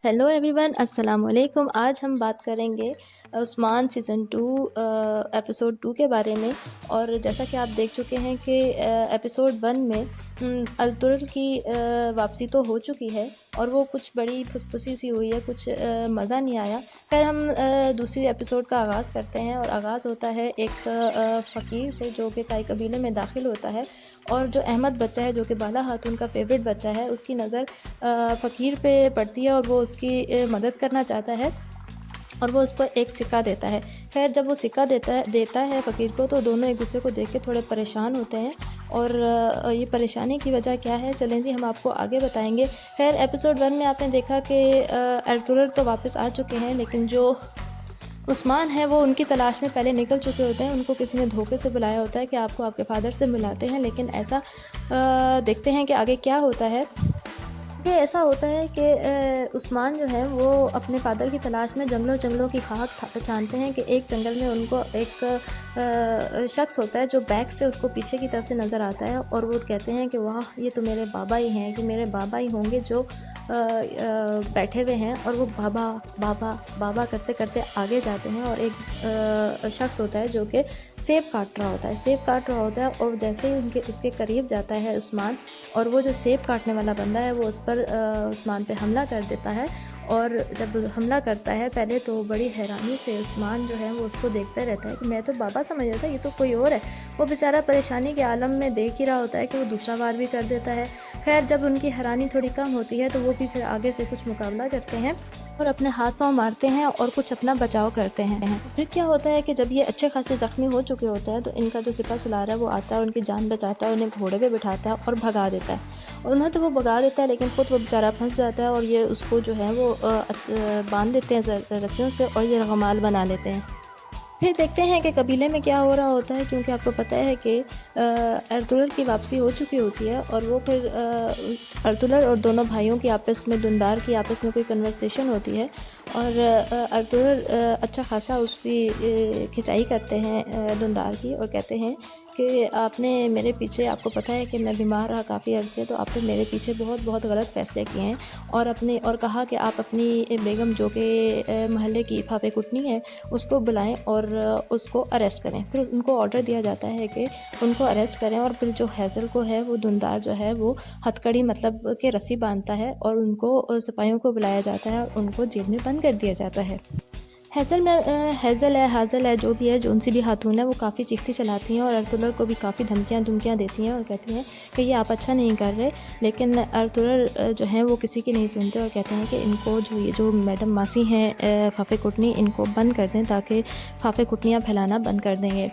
Hello everyone, अस्सलाम वालेकुम। आज हम बात करेंगे उस्मान सीज़न 2 एपिसोड 2 के बारे में। और जैसा कि आप देख चुके हैं कि एपिसोड 1 में अल-तुर्र की वापसी तो हो चुकी है और वो कुछ बड़ी फुसफुसी सी हुई है, कुछ मज़ा नहीं आया। फिर हम दूसरी एपिसोड का आगाज़ करते हैं और आगाज़ होता है एक फ़कीर से जो कि ताई कबीले में दाखिल होता है। और जो अहमद बच्चा है, जो कि बाला खातून का फ़ेवरेट बच्चा है, उसकी नज़र फ़कीर पे पड़ती है और वो उसकी मदद करना चाहता है और वो उसको एक सिक्का देता है। खैर, जब वो सिक्का देता है फ़कीर को, तो दोनों एक दूसरे को देख के थोड़े परेशान होते हैं। और ये परेशानी की वजह क्या है, चलें जी हम आपको आगे बताएंगे। खैर, एपिसोड 1 में आपने देखा कि अल-तुर्र तो वापस आ चुके हैं, लेकिन जो उस्मान है वो उनकी तलाश में पहले निकल चुके होते हैं। उनको किसी ने धोखे से बुलाया होता है कि आपको आपके फ़ादर से मिलाते हैं, लेकिन ऐसा देखते हैं कि आगे क्या होता है। कि ऐसा होता है कि उस्मान जो है वो अपने फ़ादर की तलाश में जंगलों की खाक छानते हैं कि एक जंगल में उनको एक शख्स होता है जो बैक से उनको पीछे की तरफ से नज़र आता है। और वो कहते हैं कि वाह, ये तो मेरे बाबा ही हैं, कि मेरे बाबा ही होंगे जो बैठे हुए हैं। और वो बाबा बाबा बाबा करते करते आगे जाते हैं और एक शख्स होता है जो कि सेब काट रहा होता है। और जैसे ही उसके करीब जाता है उस्मान, और वो जो सेब काटने वाला बंदा है वो उस पर उस्मान पे हमला कर देता है। और जब हमला करता है, पहले तो बड़ी हैरानी से उस्मान जो है वो उसको देखता रहता है कि मैं तो बाबा समझ रहा था, ये तो कोई और है। वो बेचारा परेशानी के आलम में देख ही रहा होता है कि वो दूसरा वार भी कर देता है। खैर, जब उनकी हैरानी थोड़ी कम होती है तो वो भी फिर आगे से कुछ मुकाबला करते हैं और अपने हाथ पाँव मारते हैं और कुछ अपना बचाव करते हैं। फिर क्या होता है कि जब ये अच्छे खासे ज़ख्मी हो चुके होते हैं तो इनका जो सिपा सलार है वो आता है और उनकी जान बचाता है, उन्हें घोड़े पे बिठाता है और भगा देता है। उन्हें तो वो भगा देता है, लेकिन खुद वो बेचारा फंस जाता है और ये उसको जो है वो बांध देते हैं रस्सियों से और ये रगमाल बना लेते हैं। फिर देखते हैं कि कबीले में क्या हो रहा होता है, क्योंकि आपको पता है कि अल-तुर्र की वापसी हो चुकी होती है। और वो फिर अल-तुर्र और दोनों भाइयों की आपस में, दुंदार की आपस में कोई कन्वर्सेशन होती है। और अल-तुर्र अच्छा खासा उसकी खिंचाई करते हैं दुंदार की, और कहते हैं कि आपने मेरे पीछे, आपको पता है कि मैं बीमार रहा काफ़ी अर्से, तो आपने मेरे पीछे बहुत बहुत गलत फ़ैसले किए हैं। और कहा कि आप अपनी बेगम, जो कि महल्ले की फाफे कुटनी है, उसको बुलाएं और उसको अरेस्ट करें। फिर उनको ऑर्डर दिया जाता है कि उनको अरेस्ट करें। और फिर जो हैज़ल को है, वो दुंदार जो है वो हथकड़ी मतलब कि रस्सी बांधता है और उनको सिपाहियों को बुलाया जाता है और उनको जेल में बंद कर दिया जाता है। हाज़ल है, जो भी है, जो उनसे भी खातून है, वो काफ़ी चीखती चलाती हैं और अल-तुर्र को भी काफ़ी धमकियाँ देती हैं और कहती हैं कि ये आप अच्छा नहीं कर रहे। लेकिन अल-तुर्र जो हैं वो किसी की नहीं सुनते और कहते हैं कि इनको, जो मैडम मासी हैं फाफे कुटनी, इनको बंद कर दें ताकि फाफे कुटनियाँ फैलाना बंद कर देंगे।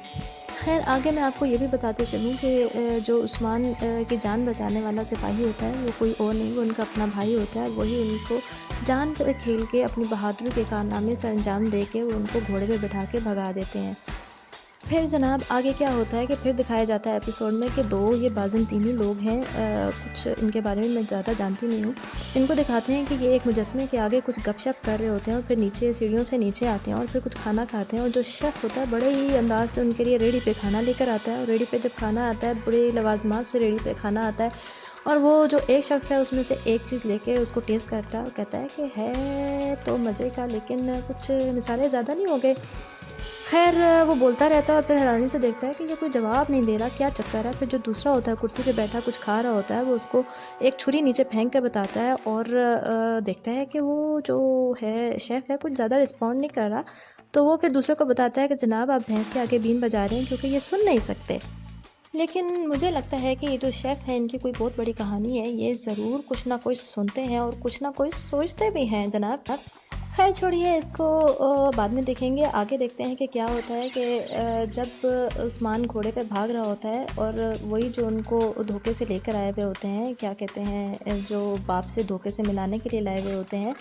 खैर, आगे मैं आपको ये भी बताते चलूँ कि जो उस्मान की जान बचाने वाला सिपाही होता है वो कोई और नहीं, वो उनका अपना भाई होता है। वही उनको जान पे खेल के अपनी बहादुरी के कारनामे सर अंजाम दे के वो उनको घोड़े पे बिठा के भगा देते हैं। फिर जनाब आगे क्या होता है कि फिर दिखाया जाता है एपिसोड में कि दो ये बाज़ंतीनी लोग हैं, कुछ इनके बारे में मैं ज़्यादा जानती नहीं हूँ। इनको दिखाते हैं कि ये एक मुजस्मे के आगे कुछ गपशप कर रहे होते हैं और फिर नीचे सीढ़ियों से नीचे आते हैं और फिर कुछ खाना खाते हैं। और जो शेफ़ होता है बड़े ही अंदाज से उनके लिए रेडी पे खाना लेकर आता है, और रेडी पे जब खाना आता है, बड़े लवाजमात से रेडी पे खाना आता है। और वो जो एक शख्स है उसमें से एक चीज़ लेके उसको टेस्ट करता है और कहता है कि है तो मज़े का, लेकिन कुछ मिसाले ज़्यादा नहीं हो गए। खैर, वो बोलता रहता है और फिर हैरानी से देखता है कि ये कोई जवाब नहीं दे रहा, क्या चक्कर है। फिर जो दूसरा होता है कुर्सी पे बैठा कुछ खा रहा होता है, वो उसको एक छुरी नीचे फेंक कर बताता है और देखता है कि वो जो है शेफ़ है कुछ ज़्यादा रिस्पॉन्ड नहीं कर रहा। तो वो फिर दूसरे को बताता है कि जनाब, आप भैंस के आगे बीन बजा रहे हैं क्योंकि ये सुन नहीं सकते। लेकिन मुझे लगता है कि ये जो शेफ़ है, इनकी कोई बहुत बड़ी कहानी है। ये ज़रूर कुछ ना कुछ सुनते हैं और कुछ ना कुछ सोचते भी हैं जनाब। खैर छोड़िए इसको, बाद में देखेंगे। आगे देखते हैं कि क्या होता है कि जब उस्मान घोड़े पे भाग रहा होता है और वही जो उनको धोखे से लेकर आए हुए होते हैं, क्या कहते हैं, जो बाप से धोखे से मिलाने के लिए लाए हुए होते हैं,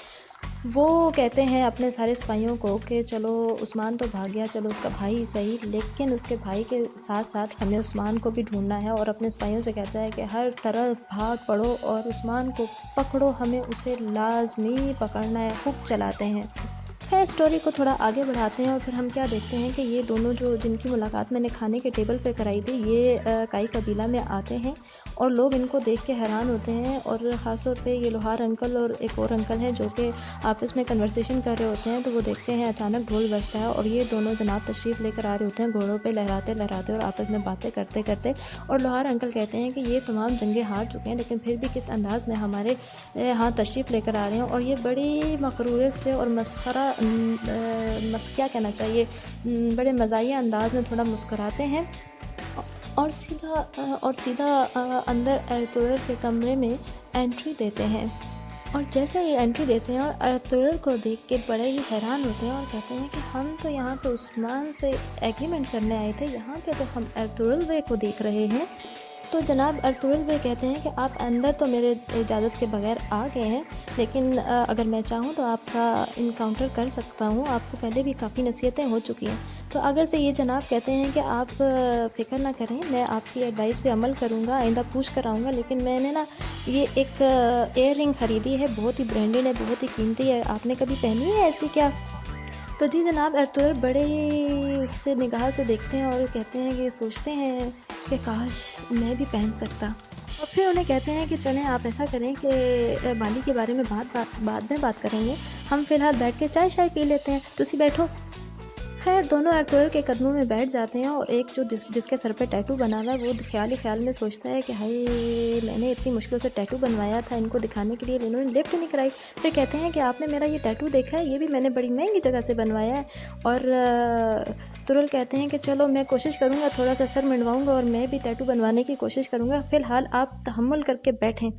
वो कहते हैं अपने सारे सिपाहियों को कि चलो उस्मान तो भाग गया, चलो उसका भाई ही सही, लेकिन उसके भाई के साथ साथ हमें उस्मान को भी ढूंढना है। और अपने सिपाहियों से कहता है कि हर तरफ भाग पड़ो और उस्मान को पकड़ो, हमें उसे लाजमी पकड़ना है। खूब चलाते हैं। खैर स्टोरी को थोड़ा आगे बढ़ाते हैं और फिर हम क्या देखते हैं कि ये दोनों जो जिनकी मुलाकात मैंने खाने के टेबल पे कराई थी, ये काई कबीला में आते हैं और लोग इनको देख के हैरान होते हैं। और ख़ास तौर पे ये लोहार अंकल और एक और अंकल हैं जो कि आपस में कन्वर्सेशन कर रहे होते हैं। तो वो देखते हैं अचानक ढोल बजता है और ये दोनों जनाब तशरीफ़ लेकर आ रहे होते हैं घोड़ों पे लहराते लहराते और आपस में बातें करते करते। और लोहार अंकल कहते हैं कि ये तमाम जंगें हार चुके हैं, लेकिन फिर भी किस अंदाज़ में हमारे यहाँ तशरीफ़ लेकर आ रहे हैं। और ये बड़ी मकरूरे से और मस्खरा क्या कहना चाहिए, बड़े मज़ाहिया अंदाज में थोड़ा मुस्कुराते हैं और सीधा अंदर अर्तुगरुल के कमरे में एंट्री देते हैं। और जैसे ही एंट्री देते हैं और अर्तुगरुल को देख के बड़े ही हैरान होते हैं और कहते हैं कि हम तो यहाँ पे उस्मान से एग्रीमेंट करने आए थे, यहाँ पे तो हम अर्तुगरुल बे को देख रहे हैं। तो जनाब अर्तुगरुल बे कहते हैं कि आप अंदर तो मेरे इजाज़त के बगैर आ गए हैं, लेकिन अगर मैं चाहूँ तो आपका इनकाउंटर कर सकता हूँ, आपको पहले भी काफ़ी नसीहतें हो चुकी हैं। तो अगर से ये जनाब कहते हैं कि आप फ़िक्र ना करें, मैं आपकी एडवाइस पे अमल करूँगा, आइंदा पूछ कर आऊँगा, लेकिन मैंने ना ये एक एयर रिंग ख़रीदी है, बहुत ही ब्रांडेड है, बहुत ही कीमती है, आपने कभी पहनी है ऐसी क्या? तो जी जनाब अर्तुगरुल बड़े ही उससे निगाह से देखते हैं और कहते हैं कि सोचते हैं कि काश मैं भी पहन सकता। और फिर उन्हें कहते हैं कि चलें आप ऐसा करें कि बाली के बारे में बाद में बात करेंगे, हम फ़िलहाल बैठ के चाय शाय पी लेते हैं, तुसी बैठो। खैर दोनों अर्तुगरुल के कदमों में बैठ जाते हैं और एक जो जिसके सर पे टैटू बना हुआ है वो ख्याल ही ख्याल में सोचता है कि हाय मैंने इतनी मुश्किलों से टैटू बनवाया था इनको दिखाने के लिए, इन्होंने लिफ्ट नहीं कराई। फिर कहते हैं कि आपने मेरा ये टैटू देखा है, ये भी मैंने बड़ी महंगी जगह से बनवाया है। और अर्तुगरुल कहते हैं कि चलो मैं कोशिश करूँगा, थोड़ा सा सर मंडवाऊँगा और मैं भी टैटू बनवाने की कोशिश करूँगा, फ़िलहाल आप तहम्मुल करके बैठें।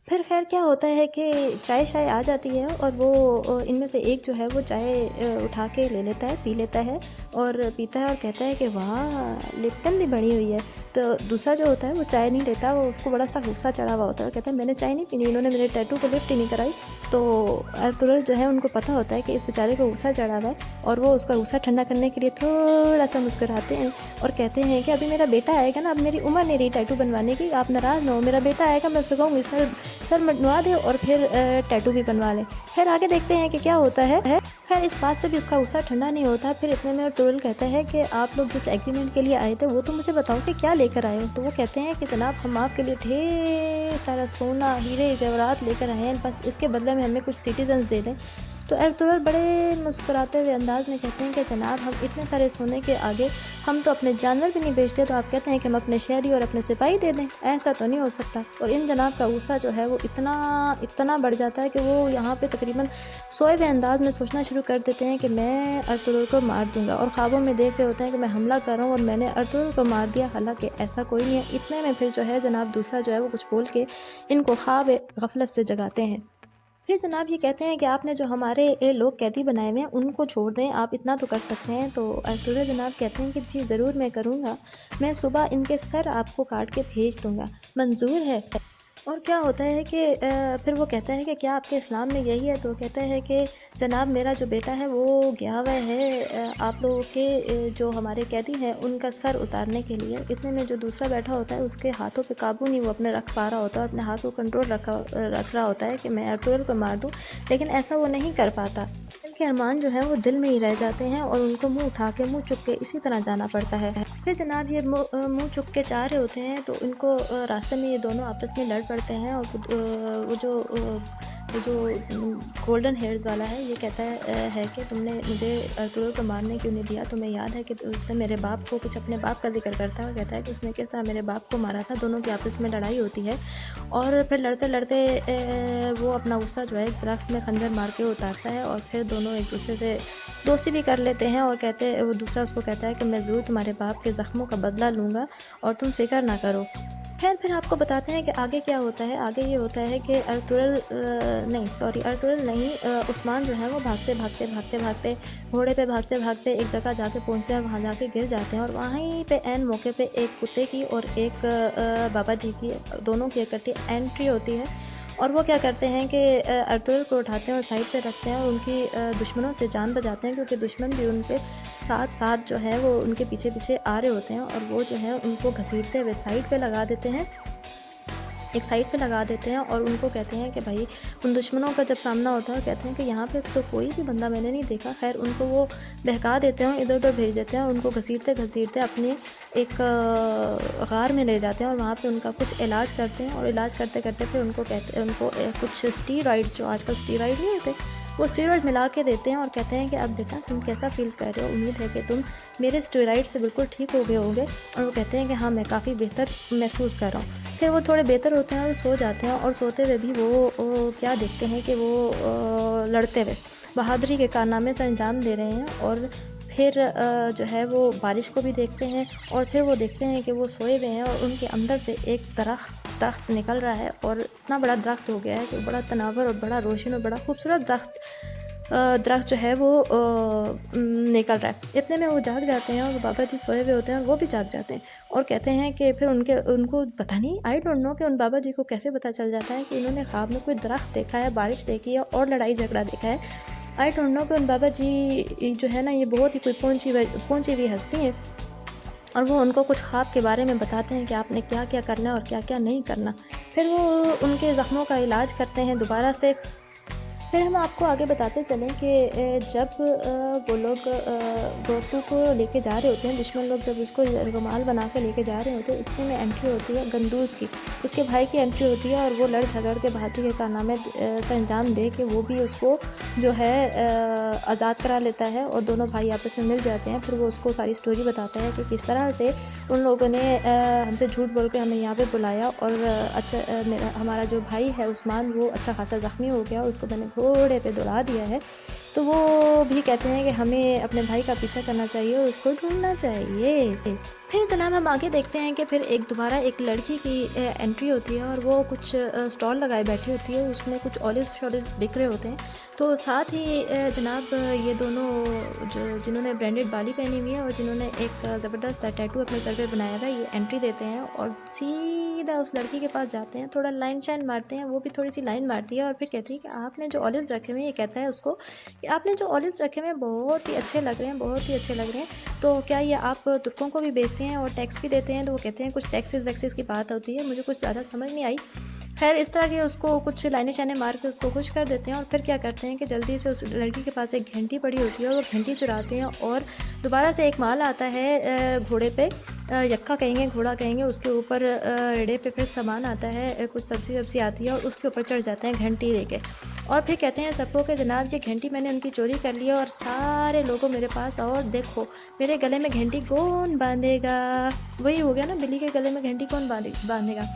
फिर खैर क्या होता है कि चाय शाय आ जाती है और वो इनमें से एक जो है वो चाय उठा के ले लेता है, पी लेता है और पीता है और कहता है कि वाह लिप्टन भी बनी हुई है। तो दूसरा जो होता है वो चाय नहीं लेता, वो उसको बड़ा सा गुस्सा चढ़ा हुआ होता है और कहता है मैंने चाय नहीं पीनी, इन्होंने मेरे टैटू को लिफ्ट ही नहीं कराई। तो अर्तुगरुल जो है उनको पता होता है कि इस बेचारे को गुस्सा चढ़ा हुआ है और वो उसका गुस्सा ठंडा करने के लिए थोड़ा सा मुस्कुराते हैं और कहते हैं कि अभी मेरा बेटा आएगा ना, अब मेरी उम्र नहीं रही टैटू बनवाने की, आप नाराज़ ना हो, मेरा बेटा आएगा मैं उससे कहूँगी सर बनवा दे और फिर टैटू भी बनवा ले। खैर आगे देखते हैं कि क्या होता है। खैर इस बात से भी उसका गुस्सा ठंडा नहीं होता। फिर इतने में अर्तुगरुल कहता है कि आप लोग जिस एग्रीमेंट के लिए आए थे वो तो मुझे बताओ कि क्या लेकर आए हो। तो वो कहते हैं कि जनाब हम आपके लिए ढेर सारा सोना हीरे जवाहरात लेकर आए हैं, बस इसके बदले में हमें कुछ सिटीजन्स दे दें। तो अर्तुगरुल बड़े मुस्कुराते हुए अंदाज में कहते हैं कि जनाब हम इतने सारे सोने के आगे हम तो अपने जानवर भी नहीं बेचते, तो आप कहते हैं कि हम अपने शहरी और अपने सिपाही दे दें, ऐसा तो नहीं हो सकता। और इन जनाब का गुस्सा जो है वो इतना बढ़ जाता है कि वो यहाँ पे तकरीबन सोए हुए अंदाज में सोचना शुरू कर देते हैं कि मैं अर्तुगरुल को मार दूंगा, और ख्वाबों में देख रहे होते हैं कि मैं हमला कर रहा हूँ और मैंने अर्तुगरुल को मार दिया, हालांकि ऐसा कोई नहीं है। इतने में फिर जो है जनाब दूसरा जो है वो कुछ बोल के इनको ख्वाब गफलत से जगाते हैं। फिर जनाब ये कहते हैं कि आपने जो हमारे लोग कैदी बनाए हुए हैं उनको छोड़ दें, आप इतना तो कर सकते हैं। तो अर्तुगरुल जनाब कहते हैं कि जी ज़रूर मैं करूँगा, मैं सुबह इनके सर आपको काट के भेज दूँगा, मंजूर है। और क्या होता है कि फिर वो कहता है कि क्या आपके इस्लाम में यही है। तो कहता है कि जनाब मेरा जो बेटा है वो गया हुआ है आप लोगों के जो हमारे कैदी हैं उनका सर उतारने के लिए। इतने में जो दूसरा बैठा होता है उसके हाथों पे काबू नहीं वो अपने रख पा रहा होता है, अपने हाथ को कंट्रोल रख रहा होता है कि मैं अर्तुगरुल को मार दूँ, लेकिन ऐसा वो नहीं कर पाता। के अरमान जो है वो दिल में ही रह जाते हैं और उनको मुंह उठा के मुंह चुक के इसी तरह जाना पड़ता है। फिर जनाब ये मुंह चुक के जा रहे होते हैं तो इनको रास्ते में ये दोनों आपस में लड़ पड़ते हैं। और वो जो गोल्डन हेयर्स वाला है ये कहता है कि तुमने मुझे अर्तुगरुल को मारने क्यों नहीं दिया, तुम्हें याद है कि उसने मेरे बाप को, कुछ अपने बाप का जिक्र करता है और कहता है कि उसने किस तरह मेरे बाप को मारा था। दोनों की आपस में लड़ाई होती है और फिर लड़ते लड़ते वो अपना गुस्सा जो है एक दरख्त में खंजर मार के उतारता है और फिर दोनों एक दूसरे से दोस्ती भी कर लेते हैं। और वो दूसरा उसको कहता है कि मैं ज़रूर तुम्हारे बाप के ज़ख्मों का बदला लूँगा और तुम फिक्र ना करो। खैर फिर आपको बताते हैं कि आगे क्या होता है। आगे ये होता है कि अर्तुगरुल नहीं, उस्मान जो है वो भागते घोड़े पे भागते एक जगह जाके पहुंचते हैं, वहाँ जाके गिर जाते हैं और वहीं पे एन मौके पे एक कुत्ते की और एक बाबा जी की, दोनों की इकट्ठी एंट्री होती है। और वो क्या करते हैं कि अर्तुगरुल को उठाते हैं और साइड पे रखते हैं और उनकी दुश्मनों से जान बचाते हैं, क्योंकि दुश्मन भी उनके साथ जो है वो उनके पीछे आ रहे होते हैं और वो जो है उनको घसीटते हुए साइड पे लगा देते हैं। एक साइड पे लगा देते हैं और उनको कहते हैं कि भाई उन दुश्मनों का जब सामना होता है कहते हैं कि यहाँ पे तो कोई भी बंदा मैंने नहीं देखा। खैर उनको वो बहका देते हैं, इधर उधर भेज देते हैं और उनको घसीटते घसीटते अपने एक गार में ले जाते हैं और वहाँ पे उनका कुछ इलाज करते हैं। और इलाज करते करते फिर उनको कहते हैं, उनको कुछ स्टीरॉइड्स, जो आजकल स्टीरॉइड नहीं होते, वो स्टीरॉइड मिला के देते हैं और कहते हैं कि अब बेटा तुम कैसा फील कर रहे हो, उम्मीद है कि तुम मेरे स्टीरॉइड से बिल्कुल ठीक हो गए होंगे। और वो कहते हैं कि हाँ मैं काफ़ी बेहतर महसूस कर रहा हूँ। फिर वो थोड़े बेहतर होते हैं और सो जाते हैं और सोते हुए भी वो क्या देखते हैं कि वो लड़ते हुए बहादुरी के कारनामे से अंजाम दे रहे हैं। और फिर जो है वो बारिश को भी देखते हैं और फिर वो देखते हैं कि वो सोए हुए हैं और उनके अंदर से एक दरख्त निकल रहा है और इतना बड़ा दरख्त हो गया है कि बड़ा तनावर और बड़ा रोशन और बड़ा खूबसूरत दरख्त जो है वो निकल रहा है। इतने में वो जाग जाते हैं और बाबा जी सोए हुए होते हैं और वो भी जाग जाते हैं और कहते हैं कि फिर उनको पता नहीं, आई डोंट नो कि उन बाबा जी को कैसे पता चल जाता है कि इन्होंने ख्वाब में कोई दरख्त देखा है, बारिश देखी है और लड़ाई झगड़ा देखा है। आई डोंट नो कि उन बाबा जी जो है ना ये बहुत ही कोई पहुँची हुई हस्ती हैं और वो उनको कुछ ख्वाब के बारे में बताते हैं कि आपने क्या क्या करना है और क्या क्या नहीं करना। फिर वो उनके ज़ख्मों का इलाज करते हैं दोबारा से। फिर हम आपको आगे बताते चलें कि जब वो लोग गोपू को लेके जा रहे होते हैं, दुश्मन लोग जब उसको रुमाल बना कर लेके जा रहे होते हैं, इतने में एंट्री होती है गंदूज की, उसके भाई की एंट्री होती है और वो लड़ झगड़ के बहादुरी के कारनामे से अंजाम दे के वो भी उसको जो है आज़ाद करा लेता है और दोनों भाई आपस में मिल जाते हैं। फिर वो उसको सारी स्टोरी बताता है कि किस तरह से उन लोगों ने हमसे झूठ बोल के हमें यहाँ पे बुलाया और हमारा जो भाई है उस्मान वो अच्छा खासा ज़ख्मी हो गया, उसको मैंने घोड़े पे दौड़ा दिया है। तो वो भी कहते हैं कि हमें अपने भाई का पीछा करना चाहिए और उसको ढूंढना चाहिए। फिर जनाब हम आगे देखते हैं कि फिर दोबारा एक लड़की की एंट्री होती है और वो कुछ स्टॉल लगाए बैठी होती है, उसमें कुछ ऑलिव्स बिक रहे होते हैं। तो साथ ही जनाब ये दोनों जो जिन्होंने ब्रांडेड बाली पहनी हुई है और जिन्होंने एक ज़बरदस्त टैटू अपने सर पे बनाया हुआ है, ये एंट्री देते हैं और सीधा उस लड़की के पास जाते हैं, थोड़ा लाइन शाइन मारते हैं, वो भी थोड़ी सी लाइन मारती है और फिर कहती है कि आपने जो ऑलिव्स रखे हुए हैं, ये कहता है उसको कि आपने जो ऑलिव्स रखे हुए हैं बहुत ही अच्छे लग रहे हैं, बहुत ही अच्छे लग रहे हैं, तो क्या ये आप तुर्कों को भी बेचते हैं और टैक्स भी देते हैं? तो वो कहते हैं कुछ टैक्सेस वैक्सेस की बात होती है, मुझे कुछ ज़्यादा समझ नहीं आई। खैर इस तरह के उसको कुछ लाइनें शाइनें मार के उसको खुश कर देते हैं और फिर क्या करते हैं कि जल्दी से उस लड़की के पास एक घंटी पड़ी होती है और वो घंटी चुराते हैं और दोबारा से एक माल आता है घोड़े पे, यक्का कहेंगे, घोड़ा कहेंगे, उसके ऊपर रेड़े पे फिर सामान आता है, कुछ सब्ज़ी वब्ज़ी आती है और उसके ऊपर चढ़ जाते हैं घंटी लेके और फिर कहते हैं सबको कि जनाब ये घंटी मैंने उनकी चोरी कर ली है और सारे लोगों मेरे पास आओ और देखो मेरे गले में घंटी कौन बांधेगा। वही हो गया ना, बिल्ली के गले में घंटी कौन बांधेगा।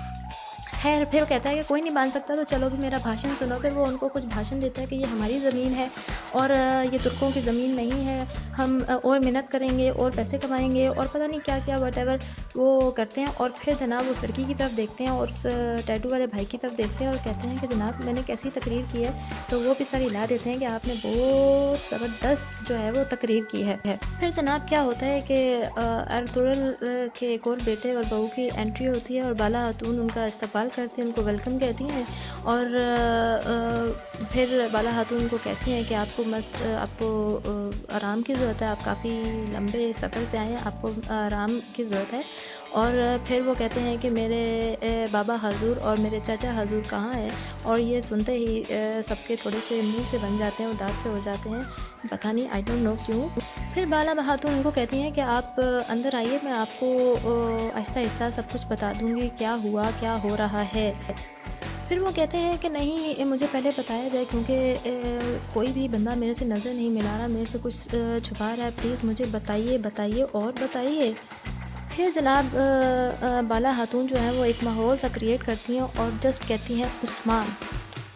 खैर फिर कहता है कि कोई नहीं बांध सकता, तो चलो भी मेरा भाषण सुनो। फिर वो उनको कुछ भाषण देता है कि ये हमारी ज़मीन है और ये तुर्कों की ज़मीन नहीं है, हम और मेहनत करेंगे और पैसे कमाएंगे और पता नहीं क्या क्या वटेवर वो करते हैं। और फिर जनाब उस लड़की की तरफ देखते हैं और उस टैटू वाले भाई की तरफ देखते हैं और कहते हैं कि जनाब मैंने कैसी तकरीर की है, तो वो भी सारी ला देते हैं कि आपने बहुत ज़बरदस्त जो है वो तकरीर की है। फिर जनाब क्या होता है कि अर्तुगरुल के एक और बेटे और बहू की एंट्री होती है और बाला खातून उनका इस्तकबाल करती हैं, उनको वेलकम कहती हैं और फिर बाला खातून को कहती हैं कि आपको आराम की ज़रूरत है, आप काफ़ी लंबे सफ़र से आए हैं, आपको आराम की ज़रूरत है। और फिर वो कहते हैं कि मेरे बाबा हजूर और मेरे चाचा हजूर कहाँ हैं, और ये सुनते ही सबके थोड़े से मुंह से बन जाते हैं, उदास से हो जाते हैं, पता नहीं आई डोंट नो क्यों। फिर बाला खातून उनको कहती हैं कि आप अंदर आइए, मैं आपको आहिस्ता आहिस्ता सब कुछ बता दूँगी क्या हुआ क्या हो रहा है। फिर वो कहते हैं कि नहीं मुझे पहले बताया जाए, क्योंकि कोई भी बंदा मेरे से नज़र नहीं मिला रहा, मेरे से कुछ छुपा रहा है, प्लीज़ मुझे बताइए और बताइए। फिर जनाब बाला खातून जो है वो एक माहौल सा क्रिएट करती हैं और जस्ट कहती हैं उस्मान,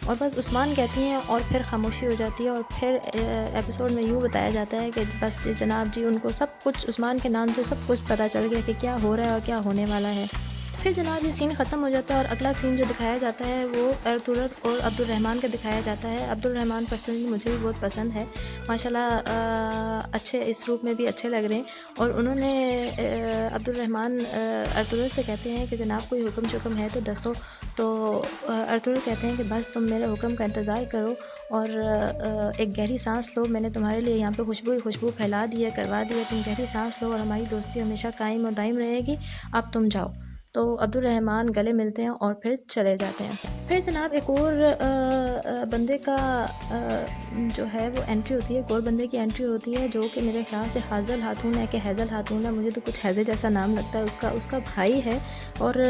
और बस उस्मान कहती हैं और फिर खामोशी हो जाती है। और फिर एपिसोड में यूँ बताया जाता है कि बस जनाब जी उनको सब कुछ उस्मान के नाम से सब कुछ पता चल गया कि क्या हो रहा है और क्या होने वाला है। फिर जनाब ये सीन ख़त्म हो जाता है और अगला सीन जो दिखाया जाता है वो अर्तुगरुल और अब्दुल रहमान का दिखाया जाता है। अब्दुल रहमान पर्सनली मुझे भी बहुत पसंद है, माशाल्लाह अच्छे इस रूप में भी अच्छे लग रहे हैं। और उन्होंने अब्दुल रहमान अर्तुगरुल से कहते हैं कि जनाब कोई हुक्म शुक्म है तो दसो, तो अर्तुगरुल कहते हैं कि बस तुम मेरे हुक्म का इंतज़ार करो और एक गहरी सांस लो, मैंने तुम्हारे लिए यहाँ पे खुशबू फैला दी है, करवा दी है, तुम गहरी सांस लो और हमारी दोस्ती हमेशा कायम और दायम रहेगी, अब तुम जाओ। तो अब्दुल-रहमान गले मिलते हैं और फिर चले जाते हैं। फिर जनाब एक और बंदे का जो है वो एंट्री होती है, एक और बंदे की एंट्री होती है जो कि मेरे ख्याल से हाज़ल खातून है कि हैज़ल खातून है, मुझे तो कुछ हैज़े जैसा नाम लगता है उसका भाई है। और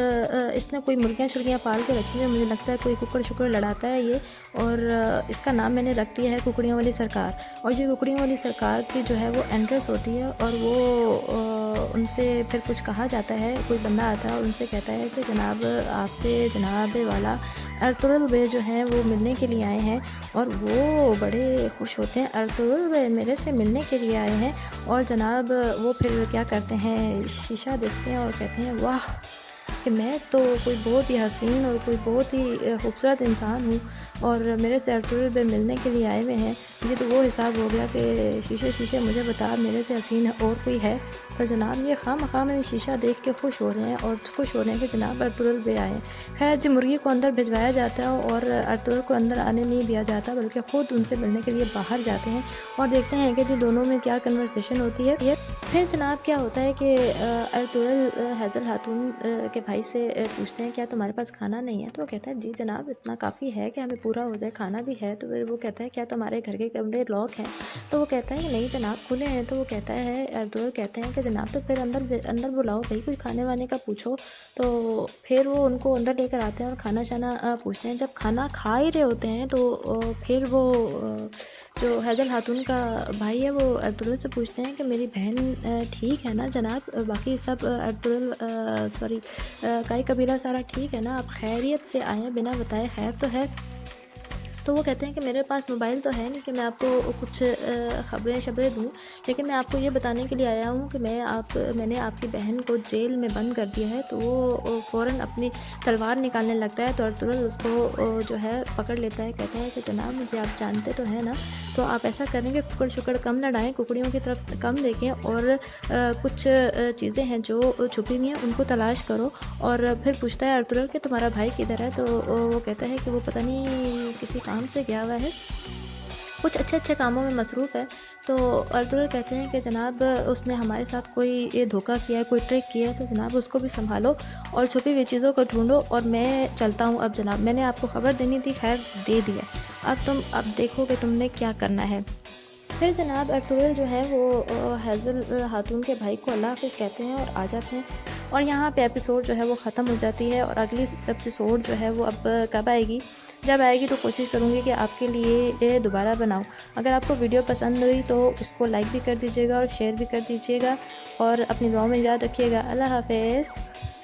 इसने कोई मुर्गियाँ-शुर्गियाँ पाल के रखी हैं, मुझे लगता है कोई कुक्कड़-शुक्कड़ लड़ाता है ये। और इसका नाम मैंने रख दिया है कुकड़ियों वाली सरकार। और ये कुकड़ियों वाली सरकार की जो है वो एंट्रेंस होती है और वो उनसे फिर कुछ कहा जाता है, कोई बंदा आता है और उनसे कहता है कि जनाब आपसे जनाब वाला अर्तुगरुल बे जो हैं वो मिलने के लिए आए हैं। और वो बड़े खुश होते हैं, अर्तुगरुल बे मेरे से मिलने के लिए आए हैं। और जनाब वो फिर क्या करते हैं, शीशा देखते हैं और कहते हैं वाह कि मैं तो कोई बहुत ही हसीन और कोई बहुत ही खूबसूरत इंसान हूँ और मेरे से अर्तुगरुल बे मिलने के लिए आए हुए हैं। ये तो वो हिसाब हो गया कि शीशे शीशे मुझे बता मेरे से हसीन और कोई है। तो जनाब ये खाम में शीशा देख के खुश हो रहे हैं और खुश हो रहे हैं कि जनाब अर्तुगरुल बे आए। खैर जी मुर्गी को अंदर भिजवाया जाता है और अर्तुगरुल को अंदर आने नहीं दिया जाता, बल्कि ख़ुद उनसे मिलने के लिए बाहर जाते हैं और देखते हैं कि जो दोनों में क्या कन्वर्सेशन होती है। फिर जनाब क्या होता है कि अर्तुगरुल हैज़ल खातून के भाई से पूछते हैं क्या तुम्हारे पास खाना नहीं है? तो वो कहता है जी जनाब इतना काफ़ी है कि हमें पूरा हो जाए, खाना भी है। तो फिर वो कहता है क्या तुम्हारे घर के कमरे लॉक हैं? तो वो कहता है कि नहीं जनाब खुले हैं। तो वो कहता है अर्तुगरुल कहते हैं कि जनाब तो फिर अंदर बुलाओ भाई, कोई खाने वाने का पूछो। तो फिर वो उनको अंदर लेकर आते हैं और खाना शाना पूछते हैं। जब खाना खा ही रहे होते हैं तो फिर वो जो हैज़ल खातून का भाई है वो अर्तुगरुल से पूछते हैं कि मेरी बहन ठीक है ना जनाब, बाकी सब अर्तुगरुल सॉरी काई कबीला सारा ठीक है ना, आप खैरियत से आए हैं बिना बताए, खैर तो है? तो वो कहते हैं कि मेरे पास मोबाइल तो है नहीं कि मैं आपको कुछ ख़बरें शबरें दूँ, लेकिन मैं आपको ये बताने के लिए आया हूँ कि मैंने आपकी बहन को जेल में बंद कर दिया है। तो वो फ़ौरन अपनी तलवार निकालने लगता है। तो अर्तुगरुल उसको जो है पकड़ लेता है, कहता है कि जनाब मुझे आप जानते तो हैं ना, तो आप ऐसा करें कि कुक्कड़ शुक्कड़ कम लड़ाएँ, कुकड़ियों की तरफ कम देखें और कुछ चीज़ें हैं जो छुपी हुई हैं उनको तलाश करो। और फिर पूछता है अर्तुगरुल कि तुम्हारा भाई किधर है? तो वो कहता है कि वो पता नहीं किसी काम से गया हुआ है, कुछ अच्छे कामों में मसरूफ़ है। तो अर्तुगरुल कहते हैं कि जनाब उसने हमारे साथ कोई ये धोखा किया है, कोई ट्रिक किया है, तो जनाब उसको भी संभालो और छुपी हुई चीज़ों को ढूंढो और मैं चलता हूँ। अब जनाब मैंने आपको ख़बर देनी थी, खैर दे दिया, अब देखो कि तुमने क्या करना है। फिर जनाब अर्तुगरुल जो है वो हैज़ल खातून के भाई को अल्लाह हाफ़िज़ कहते हैं और आ जाते हैं। और यहाँ पे एपिसोड जो है वो ख़त्म हो जाती है। और अगली एपिसोड जो है वो अब कब आएगी, जब आएगी तो कोशिश करूँगी कि आपके लिए ये दोबारा बनाऊँ। अगर आपको वीडियो पसंद हुई तो उसको लाइक भी कर दीजिएगा और शेयर भी कर दीजिएगा और अपनी दुआओं में याद रखिएगा। अल्लाह हाफ़िज़।